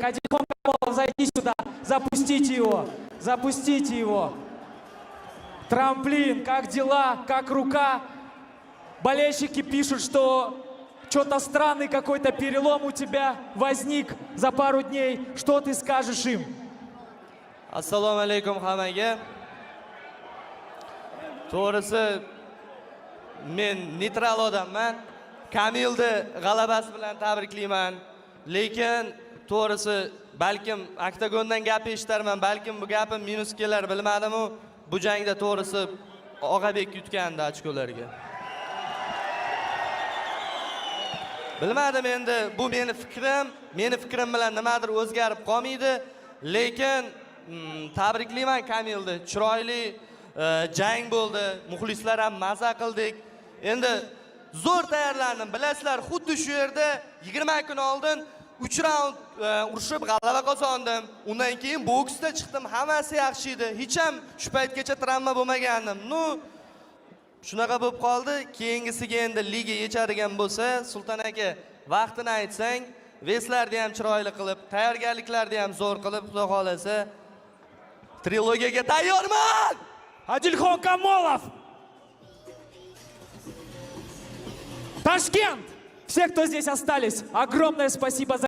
Адильхон Камолов, зайди сюда. Запустите его. Запустите его. Трамплин, как дела? Как рука? Болельщики пишут, что что-то странный какой-то перелом у тебя возник за пару дней. Что ты скажешь им? Assalomu alaykum hammaga. To'g'risi, men neytral odamman. Kamilni g'alabasi bilan tabriklayman. Lekin to'g'risi, balkim oktagondan gap eshitarman, balkim bu gapim minus kelar, bilmadim-u. Bu jangda to'g'risi Og'abek yutgandi ochkolarga. Bilmadim endi, bu meni fikrim bilan nimadir o'zgarib qolmaydi, lekin tabriklayman Kamilni. Chiroyli jang bo'ldi, muxlislar ham maza qildik. Endi zo'r tayyorlandim. Bilasizlar, xuddi shu yerda 20 kun oldin 3 raund urushib g'alaba qozondim. Undan keyin boksda chiqdim, hammasi yaxshi edi. Hech ham shu paytgacha travma bo'lmagandim. Shunaqa bo'lib qoldi. Keyingisiga endi liga yechadigan bo'lsa, Sulton aka, vaqtini aytsang, veslarni ham chiroyli qilib, tayyorgarliklarni ham zo'r qilib, xudo xolasa, trilogiyaga tayyorman. Адильхон Камолов! Ташкент! Все, кто здесь остались, огромное спасибо за